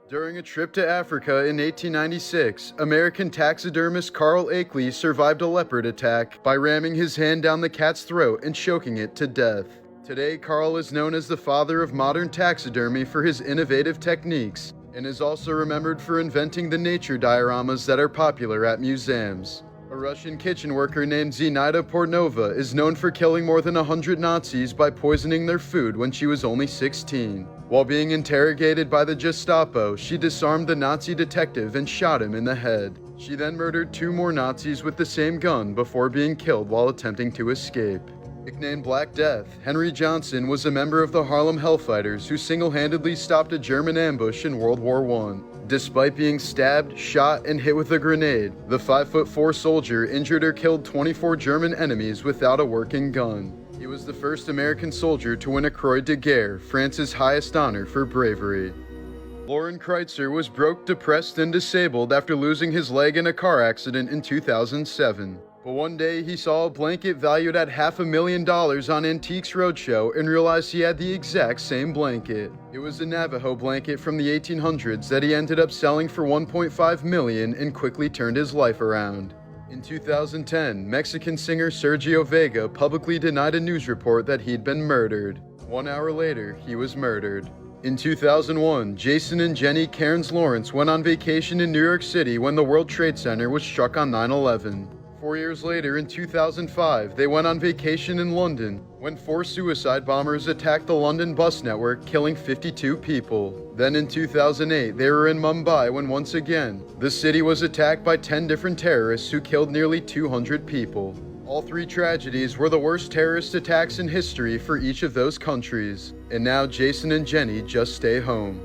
During a trip to Africa in 1896, American taxidermist Carl Akeley survived a leopard attack by ramming his hand down the cat's throat and choking it to death. Today, Carl is known as the father of modern taxidermy for his innovative techniques, and is also remembered for inventing the nature dioramas that are popular at museums. A Russian kitchen worker named Zinaida Portnova is known for killing more than 100 Nazis by poisoning their food when she was only 16. While being interrogated by the Gestapo, she disarmed the Nazi detective and shot him in the head. She then murdered 2 more Nazis with the same gun before being killed while attempting to escape. Nicknamed Black Death, Henry Johnson was a member of the Harlem Hellfighters who single-handedly stopped a German ambush in World War I. Despite being stabbed, shot, and hit with a grenade, the 5'4" soldier injured or killed 24 German enemies without a working gun. He was the first American soldier to win a Croix de Guerre, France's highest honor for bravery. Loren Kreitzer was broke, depressed, and disabled after losing his leg in a car accident in 2007. But one day he saw a blanket valued at $500,000 on Antiques Roadshow and realized he had the exact same blanket. It was a Navajo blanket from the 1800s that he ended up selling for $1.5 million and quickly turned his life around. In 2010, Mexican singer Sergio Vega publicly denied a news report that he'd been murdered. 1 hour later, he was murdered. In 2001, Jason and Jenny Cairns Lawrence went on vacation in New York City when the World Trade Center was struck on 9/11. 4 years later, in 2005, they went on vacation in London when 4 suicide bombers attacked the London bus network, killing 52 people. Then in 2008, they were in Mumbai when once again, the city was attacked by 10 different terrorists who killed nearly 200 people. All 3 tragedies were the worst terrorist attacks in history for each of those countries. And now Jason and Jenny just stay home.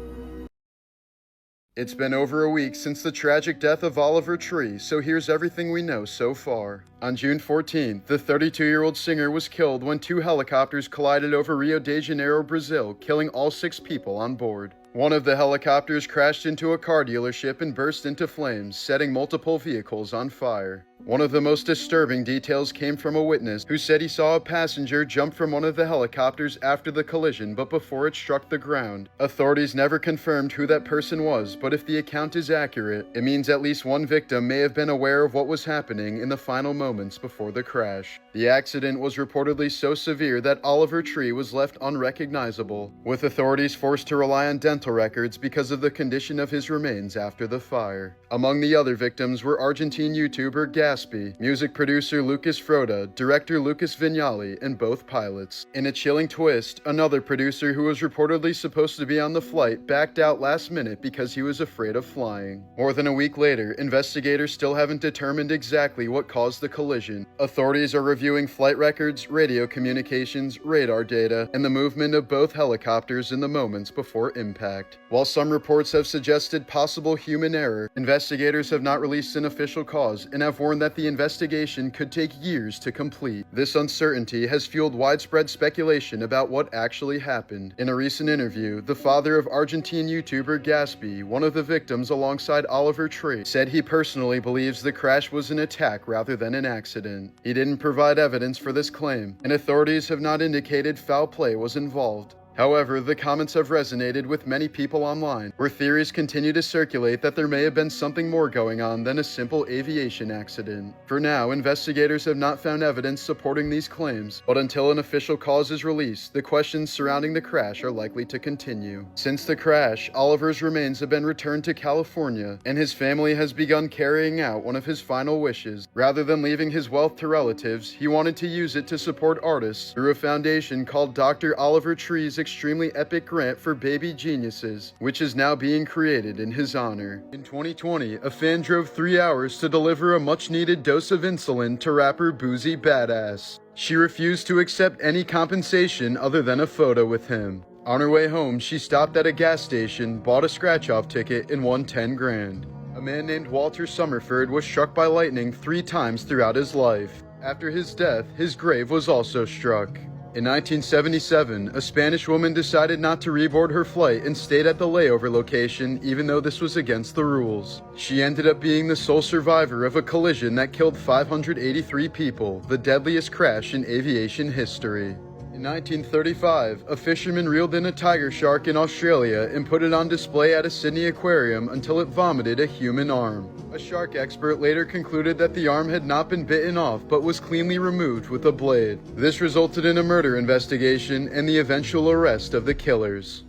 It's been over a week since the tragic death of Oliver Tree, so here's everything we know so far. On June 14th, the 32-year-old singer was killed when 2 helicopters collided over Rio de Janeiro, Brazil, killing all 6 people on board. One of the helicopters crashed into a car dealership and burst into flames, setting multiple vehicles on fire. One of the most disturbing details came from a witness who said he saw a passenger jump from one of the helicopters after the collision but before it struck the ground. Authorities never confirmed who that person was, but if the account is accurate, it means at least one victim may have been aware of what was happening in the final moments before the crash. The accident was reportedly so severe that Oliver Tree was left unrecognizable, with authorities forced to rely on dental records because of the condition of his remains after the fire. Among the other victims were Argentine YouTuber Gatsby, music producer Lucas Froda, director Lucas Vignali, and both pilots. In a chilling twist, another producer who was reportedly supposed to be on the flight backed out last minute because he was afraid of flying. More than a week later, investigators still haven't determined exactly what caused the collision. Authorities are reviewing flight records, radio communications, radar data, and the movement of both helicopters in the moments before impact. While some reports have suggested possible human error, investigators have not released an official cause and have warned that the investigation could take years to complete. This uncertainty has fueled widespread speculation about what actually happened. In a recent interview, the father of Argentine YouTuber Gatsby, one of the victims alongside Oliver Tree, said he personally believes the crash was an attack rather than an accident. He didn't provide evidence for this claim, and authorities have not indicated foul play was involved. However, the comments have resonated with many people online, where theories continue to circulate that there may have been something more going on than a simple aviation accident. For now, investigators have not found evidence supporting these claims, but until an official cause is released, the questions surrounding the crash are likely to continue. Since the crash, Oliver's remains have been returned to California, and his family has begun carrying out one of his final wishes. Rather than leaving his wealth to relatives, he wanted to use it to support artists through a foundation called Dr. Oliver Tree's extremely epic grant for baby geniuses, which is now being created in his honor. In 2020, a fan drove 3 hours to deliver a much-needed dose of insulin to rapper Boozy Badass. She refused to accept any compensation other than a photo with him. On her way home, she stopped at a gas station, bought a scratch-off ticket, and won 10 grand. A man named Walter Summerford was struck by lightning 3 times throughout his life. After his death, his grave was also struck. In 1977, a Spanish woman decided not to reboard her flight and stayed at the layover location even though this was against the rules. She ended up being the sole survivor of a collision that killed 583 people, the deadliest crash in aviation history. In 1935, a fisherman reeled in a tiger shark in Australia and put it on display at a Sydney aquarium until it vomited a human arm. A shark expert later concluded that the arm had not been bitten off but was cleanly removed with a blade. This resulted in a murder investigation and the eventual arrest of the killers.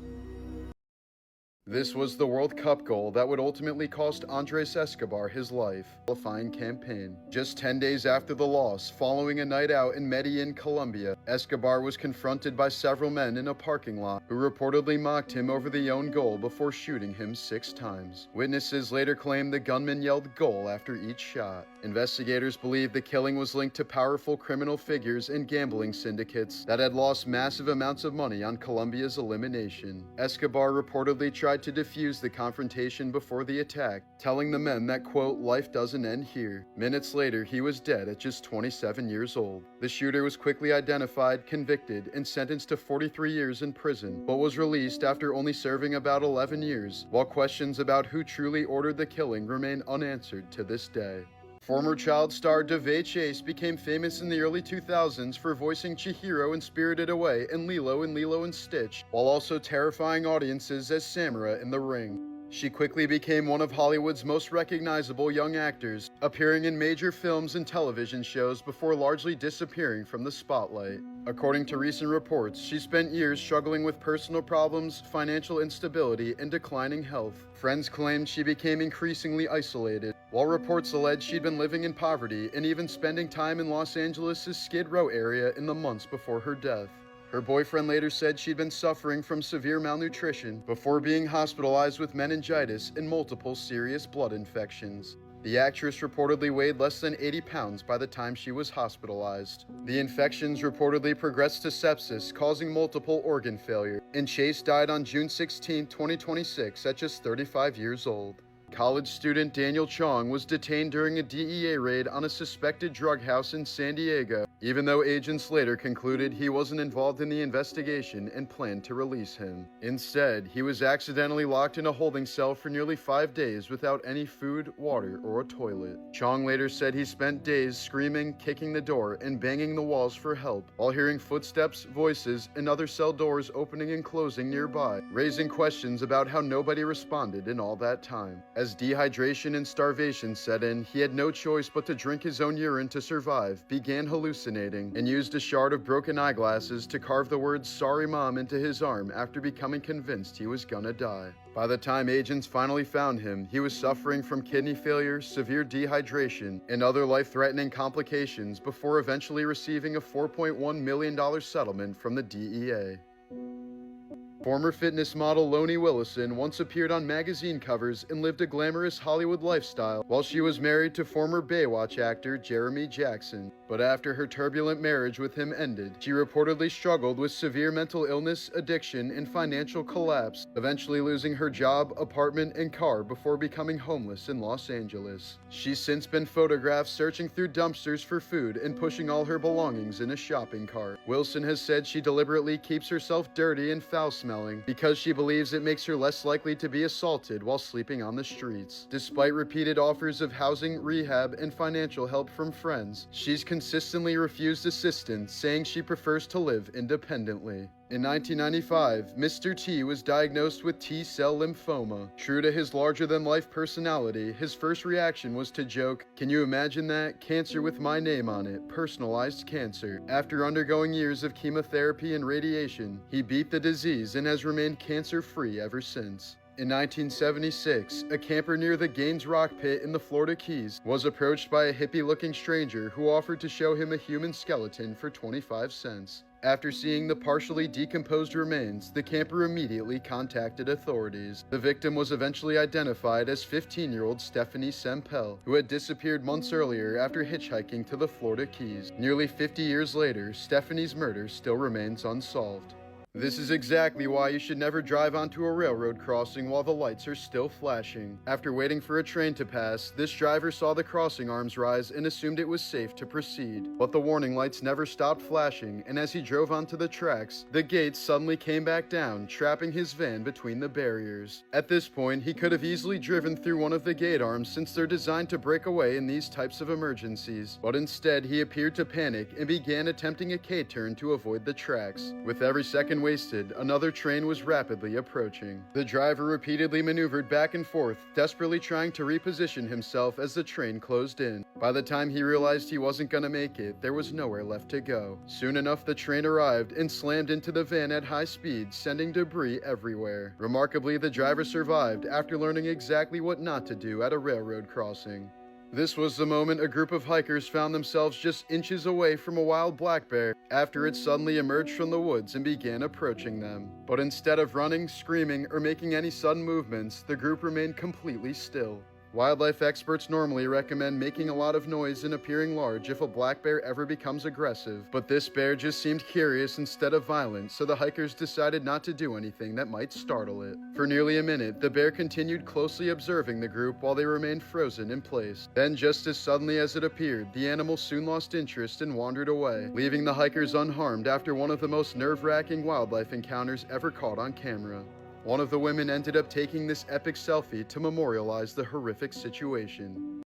This was the World Cup goal that would ultimately cost Andre Escobar his life. Qualifying campaign. Just 10 days after the loss, following a night out in Medellin, Colombia, Escobar was confronted by several men in a parking lot who reportedly mocked him over the own goal before shooting him 6 times. Witnesses later claimed the gunman yelled "goal" after each shot. Investigators believe the killing was linked to powerful criminal figures and gambling syndicates that had lost massive amounts of money on Colombia's elimination. Escobar reportedly tried to defuse the confrontation before the attack, telling the men that, quote, "life doesn't end here." Minutes later, he was dead at just 27 years old. The shooter was quickly identified, convicted, and sentenced to 43 years in prison, but was released after only serving about 11 years, while questions about who truly ordered the killing remain unanswered to this day. Former child star DeVay Chase became famous in the early 2000s for voicing Chihiro in Spirited Away and Lilo in Lilo and Stitch, while also terrifying audiences as Samara in The Ring. She quickly became one of Hollywood's most recognizable young actors, appearing in major films and television shows before largely disappearing from the spotlight. According to recent reports, she spent years struggling with personal problems, financial instability, and declining health. Friends claimed she became increasingly isolated, while reports alleged she'd been living in poverty and even spending time in Los Angeles' Skid Row area in the months before her death. Her boyfriend later said she'd been suffering from severe malnutrition before being hospitalized with meningitis and multiple serious blood infections. The actress reportedly weighed less than 80 pounds by the time she was hospitalized. The infections reportedly progressed to sepsis, causing multiple organ failure, and Chase died on June 16, 2026 at just 35 years old. College student Daniel Chong was detained during a DEA raid on a suspected drug house in San Diego, even though agents later concluded he wasn't involved in the investigation and planned to release him. Instead, he was accidentally locked in a holding cell for nearly 5 days without any food, water, or a toilet. Chong later said he spent days screaming, kicking the door, and banging the walls for help, while hearing footsteps, voices, and other cell doors opening and closing nearby, raising questions about how nobody responded in all that time. As dehydration and starvation set in, he had no choice but to drink his own urine to survive, began hallucinating, and used a shard of broken eyeglasses to carve the words "sorry mom" into his arm after becoming convinced he was gonna die. By the time agents finally found him, he was suffering from kidney failure, severe dehydration, and other life-threatening complications before eventually receiving a $4.1 million settlement from the DEA. Former fitness model Lonnie Willison once appeared on magazine covers and lived a glamorous Hollywood lifestyle while she was married to former Baywatch actor Jeremy Jackson. But after her turbulent marriage with him ended, she reportedly struggled with severe mental illness, addiction, and financial collapse, eventually losing her job, apartment, and car before becoming homeless in Los Angeles. She's since been photographed searching through dumpsters for food and pushing all her belongings in a shopping cart. Wilson has said she deliberately keeps herself dirty and foul-smelling because she believes it makes her less likely to be assaulted while sleeping on the streets. Despite repeated offers of housing, rehab, and financial help from friends, she's consistently refused assistance, saying she prefers to live independently. In 1995, Mr. T was diagnosed with T-cell lymphoma. True to his larger-than-life personality, his first reaction was to joke, "Can you imagine that? Cancer with my name on it. Personalized cancer." After undergoing years of chemotherapy and radiation, he beat the disease and has remained cancer-free ever since. In 1976, a camper near the Gaines Rock Pit in the Florida Keys was approached by a hippie-looking stranger who offered to show him a human skeleton for 25 cents. After seeing the partially decomposed remains, the camper immediately contacted authorities. The victim was eventually identified as 15-year-old Stephanie Sempel, who had disappeared months earlier after hitchhiking to the Florida Keys. Nearly 50 years later, Stephanie's murder still remains unsolved. This is exactly why you should never drive onto a railroad crossing while the lights are still flashing. After waiting for a train to pass, this driver saw the crossing arms rise and assumed it was safe to proceed. But the warning lights never stopped flashing, and as he drove onto the tracks, the gates suddenly came back down, trapping his van between the barriers. At this point, he could have easily driven through one of the gate arms since they're designed to break away in these types of emergencies. But instead, he appeared to panic and began attempting a K-turn to avoid the tracks. With every second wasted, another train was rapidly approaching. The driver repeatedly maneuvered back and forth, desperately trying to reposition himself as the train closed in. By the time he realized he wasn't gonna make it, there was nowhere left to go. Soon enough, the train arrived and slammed into the van at high speed, sending debris everywhere. Remarkably, the driver survived after learning exactly what not to do at a railroad crossing. This was the moment a group of hikers found themselves just inches away from a wild black bear after it suddenly emerged from the woods and began approaching them. But instead of running, screaming, or making any sudden movements, the group remained completely still. Wildlife experts normally recommend making a lot of noise and appearing large if a black bear ever becomes aggressive, but this bear just seemed curious instead of violent, so the hikers decided not to do anything that might startle it. For nearly a minute, the bear continued closely observing the group while they remained frozen in place. Then, just as suddenly as it appeared, the animal soon lost interest and wandered away, leaving the hikers unharmed after one of the most nerve-wracking wildlife encounters ever caught on camera. One of the women ended up taking this epic selfie to memorialize the horrific situation.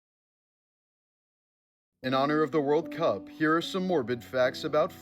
In honor of the World Cup, here are some morbid facts about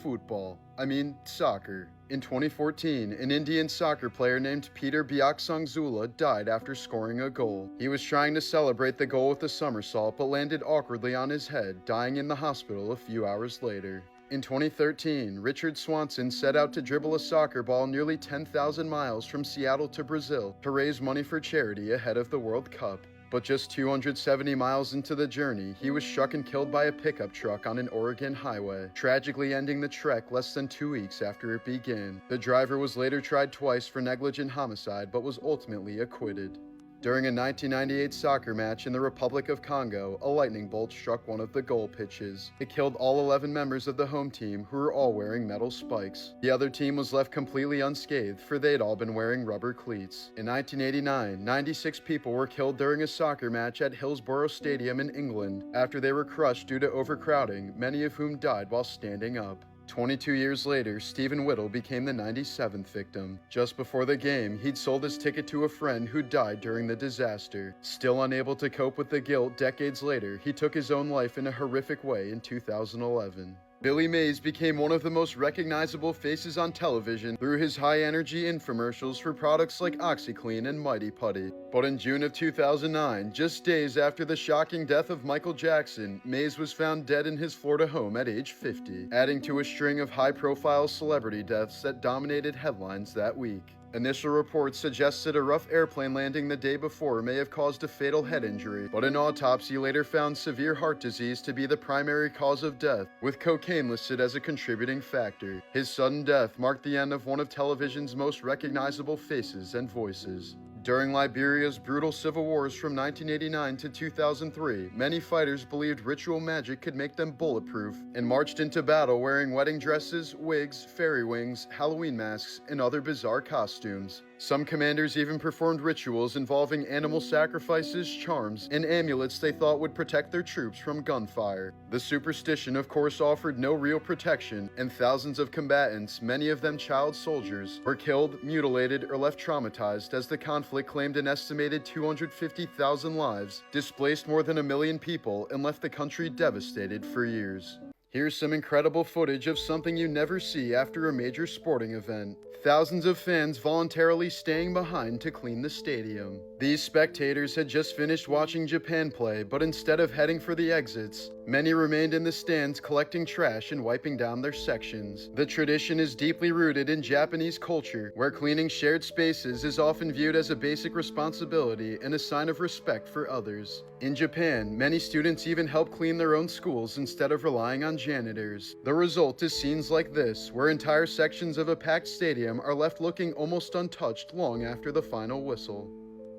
soccer. In 2014, an Indian soccer player named Peter Biaksangzula died after scoring a goal. He was trying to celebrate the goal with a somersault but landed awkwardly on his head, dying in the hospital a few hours later. In 2013, Richard Swanson set out to dribble a soccer ball nearly 10,000 miles from Seattle to Brazil to raise money for charity ahead of the World Cup. But just 270 miles into the journey, he was struck and killed by a pickup truck on an Oregon highway, tragically ending the trek less than 2 weeks after it began. The driver was later tried twice for negligent homicide but was ultimately acquitted. During a 1998 soccer match in the Republic of Congo, a lightning bolt struck one of the goal pitches. It killed all 11 members of the home team, who were all wearing metal spikes. The other team was left completely unscathed, for they'd all been wearing rubber cleats. In 1989, 96 people were killed during a soccer match at Hillsborough Stadium in England after they were crushed due to overcrowding, many of whom died while standing up. 22 years later, Stephen Whittle became the 97th victim. Just before the game, he'd sold his ticket to a friend who died during the disaster. Still unable to cope with the guilt decades later, he took his own life in a horrific way in 2011. Billy Mays became one of the most recognizable faces on television through his high-energy infomercials for products like OxyClean and Mighty Putty. But in June of 2009, just days after the shocking death of Michael Jackson, Mays was found dead in his Florida home at age 50, adding to a string of high-profile celebrity deaths that dominated headlines that week. Initial reports suggested a rough airplane landing the day before may have caused a fatal head injury, but an autopsy later found severe heart disease to be the primary cause of death, with cocaine listed as a contributing factor. His sudden death marked the end of one of television's most recognizable faces and voices. During Liberia's brutal civil wars from 1989 to 2003, many fighters believed ritual magic could make them bulletproof and marched into battle wearing wedding dresses, wigs, fairy wings, Halloween masks, and other bizarre costumes. Some commanders even performed rituals involving animal sacrifices, charms, and amulets they thought would protect their troops from gunfire. The superstition, of course, offered no real protection, and thousands of combatants, many of them child soldiers, were killed, mutilated, or left traumatized as the conflict claimed an estimated 250,000 lives, displaced more than 1 million people, and left the country devastated for years. Here's some incredible footage of something you never see after a major sporting event. Thousands of fans voluntarily staying behind to clean the stadium. These spectators had just finished watching Japan play, but instead of heading for the exits, many remained in the stands collecting trash and wiping down their sections. The tradition is deeply rooted in Japanese culture, where cleaning shared spaces is often viewed as a basic responsibility and a sign of respect for others. In Japan, many students even help clean their own schools instead of relying on janitors. The result is scenes like this, where entire sections of a packed stadium are left looking almost untouched long after the final whistle.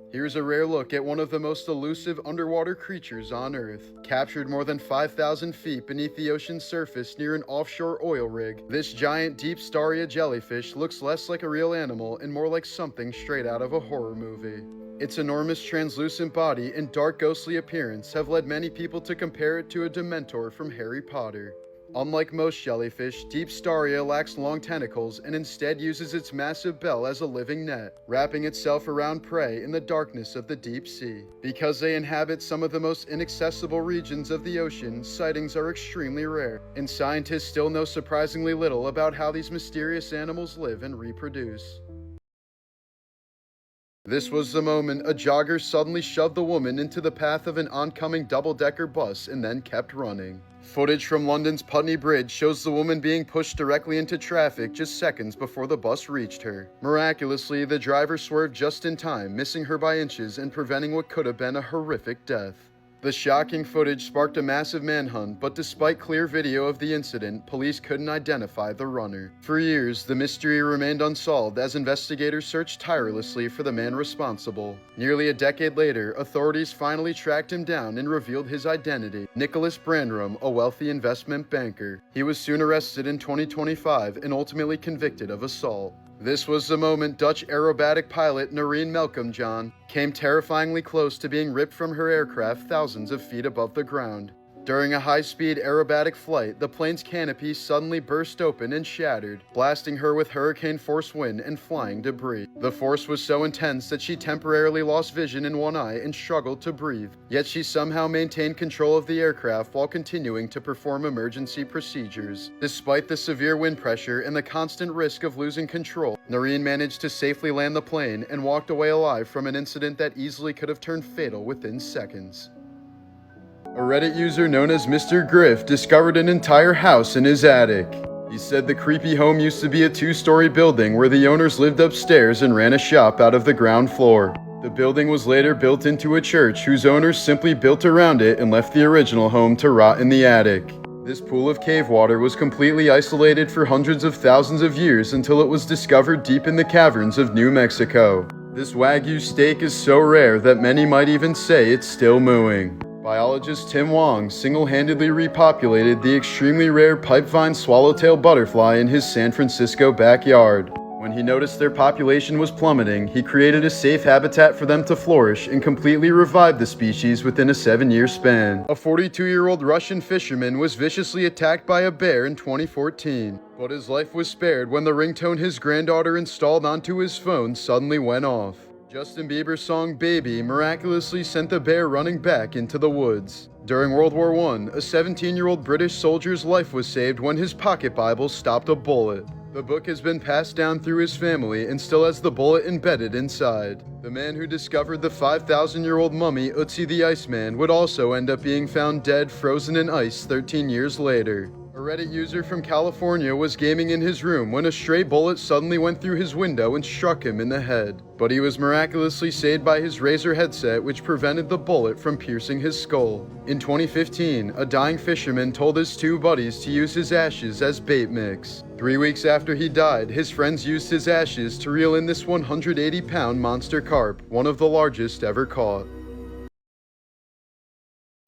Here's a rare look at one of the most elusive underwater creatures on Earth. Captured more than 5,000 feet beneath the ocean's surface near an offshore oil rig, this giant deep staria jellyfish looks less like a real animal and more like something straight out of a horror movie. Its enormous translucent body and dark ghostly appearance have led many people to compare it to a Dementor from Harry Potter. Unlike most jellyfish, deep staria lacks long tentacles and instead uses its massive bell as a living net, wrapping itself around prey in the darkness of the deep sea. Because they inhabit some of the most inaccessible regions of the ocean, sightings are extremely rare, and scientists still know surprisingly little about how these mysterious animals live and reproduce. This was the moment a jogger suddenly shoved the woman into the path of an oncoming double-decker bus and then kept running. Footage from London's Putney Bridge shows the woman being pushed directly into traffic just seconds before the bus reached her. Miraculously, the driver swerved just in time, missing her by inches and preventing what could have been a horrific death. The shocking footage sparked a massive manhunt, but despite clear video of the incident, police couldn't identify the runner. For years, the mystery remained unsolved as investigators searched tirelessly for the man responsible. Nearly a decade later, authorities finally tracked him down and revealed his identity: Nicholas Brandrum, a wealthy investment banker. He was soon arrested in 2025 and ultimately convicted of assault. This was the moment Dutch aerobatic pilot Noreen Melkomjohn came terrifyingly close to being ripped from her aircraft thousands of feet above the ground. During a high-speed aerobatic flight, the plane's canopy suddenly burst open and shattered, blasting her with hurricane-force wind and flying debris. The force was so intense that she temporarily lost vision in one eye and struggled to breathe, yet she somehow maintained control of the aircraft while continuing to perform emergency procedures. Despite the severe wind pressure and the constant risk of losing control, Noreen managed to safely land the plane and walked away alive from an incident that easily could have turned fatal within seconds. A Reddit user known as Mr. Griff discovered an entire house in his attic. He said the creepy home used to be a two-story building where the owners lived upstairs and ran a shop out of the ground floor. The building was later built into a church whose owners simply built around it and left the original home to rot in the attic. This pool of cave water was completely isolated for hundreds of thousands of years until it was discovered deep in the caverns of New Mexico. This Wagyu steak is so rare that many might even say it's still mooing. Biologist Tim Wong single-handedly repopulated the extremely rare pipevine swallowtail butterfly in his San Francisco backyard. When he noticed their population was plummeting, he created a safe habitat for them to flourish and completely revived the species within a 7-year span. A 42-year-old Russian fisherman was viciously attacked by a bear in 2014, but his life was spared when the ringtone his granddaughter installed onto his phone suddenly went off. Justin Bieber's song Baby miraculously sent the bear running back into the woods. During World War I, a 17-year-old British soldier's life was saved when his pocket Bible stopped a bullet. The book has been passed down through his family and still has the bullet embedded inside. The man who discovered the 5,000-year-old mummy Ötzi the Iceman would also end up being found dead, frozen in ice 13 years later. A Reddit user from California was gaming in his room when a stray bullet suddenly went through his window and struck him in the head. But he was miraculously saved by his Razer headset, which prevented the bullet from piercing his skull. In 2015, a dying fisherman told his two buddies to use his ashes as bait mix. 3 weeks after he died, his friends used his ashes to reel in this 180-pound monster carp, one of the largest ever caught.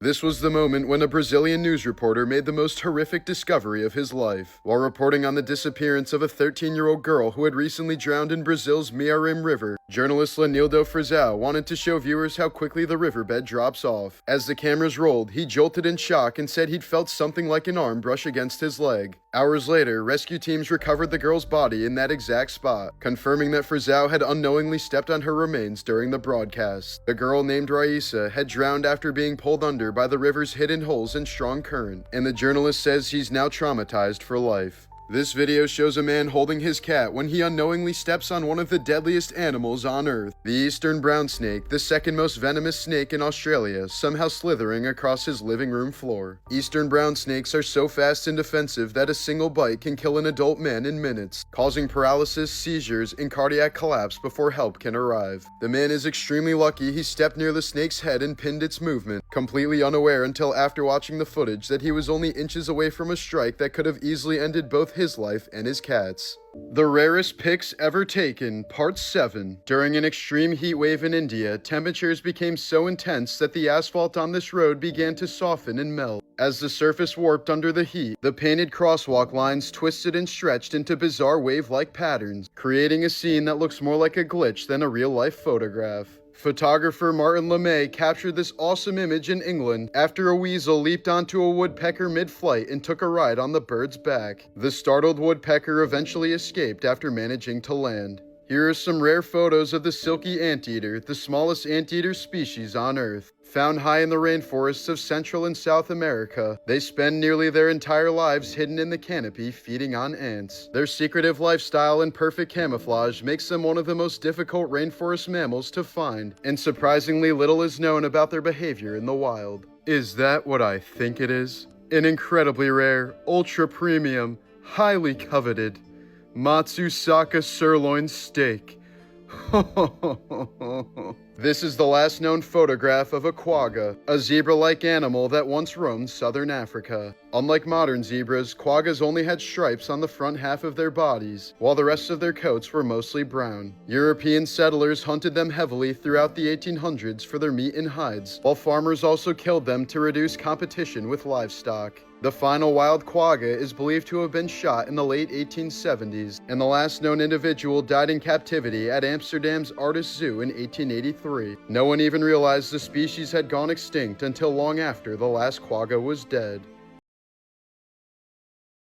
This was the moment when a Brazilian news reporter made the most horrific discovery of his life. While reporting on the disappearance of a 13-year-old girl who had recently drowned in Brazil's Miarim River, journalist Lenildo Frazão wanted to show viewers how quickly the riverbed drops off. As the cameras rolled, he jolted in shock and said he'd felt something like an arm brush against his leg. Hours later, rescue teams recovered the girl's body in that exact spot, confirming that Frazão had unknowingly stepped on her remains during the broadcast. The girl, named Raissa, had drowned after being pulled under by the river's hidden holes and strong current, and the journalist says he's now traumatized for life. This video shows a man holding his cat when he unknowingly steps on one of the deadliest animals on Earth, the eastern brown snake, the second most venomous snake in Australia, somehow slithering across his living room floor. Eastern brown snakes are so fast and defensive that a single bite can kill an adult man in minutes, causing paralysis, seizures, and cardiac collapse before help can arrive. The man is extremely lucky he stepped near the snake's head and pinned its movement, completely unaware until after watching the footage that he was only inches away from a strike that could have easily ended both his life and his cat's. The Rarest Pics Ever Taken, Part 7. During an extreme heat wave in India, temperatures became so intense that the asphalt on this road began to soften and melt. As the surface warped under the heat, the painted crosswalk lines twisted and stretched into bizarre wave-like patterns, creating a scene that looks more like a glitch than a real-life photograph. Photographer Martin LeMay captured this awesome image in England after a weasel leaped onto a woodpecker mid-flight and took a ride on the bird's back. The startled woodpecker eventually escaped after managing to land. Here are some rare photos of the silky anteater, the smallest anteater species on Earth. Found high in the rainforests of Central and South America, they spend nearly their entire lives hidden in the canopy feeding on ants. Their secretive lifestyle and perfect camouflage makes them one of the most difficult rainforest mammals to find, and surprisingly little is known about their behavior in the wild. Is that what I think it is? An incredibly rare, ultra-premium, highly coveted Matsusaka sirloin steak. This is the last known photograph of a quagga, a zebra-like animal that once roamed southern Africa. Unlike modern zebras, quaggas only had stripes on the front half of their bodies, while the rest of their coats were mostly brown. European settlers hunted them heavily throughout the 1800s for their meat and hides, while farmers also killed them to reduce competition with livestock. The final wild quagga is believed to have been shot in the late 1870s, and the last known individual died in captivity at Amsterdam's Artis Zoo in 1883. No one even realized the species had gone extinct until long after the last quagga was dead.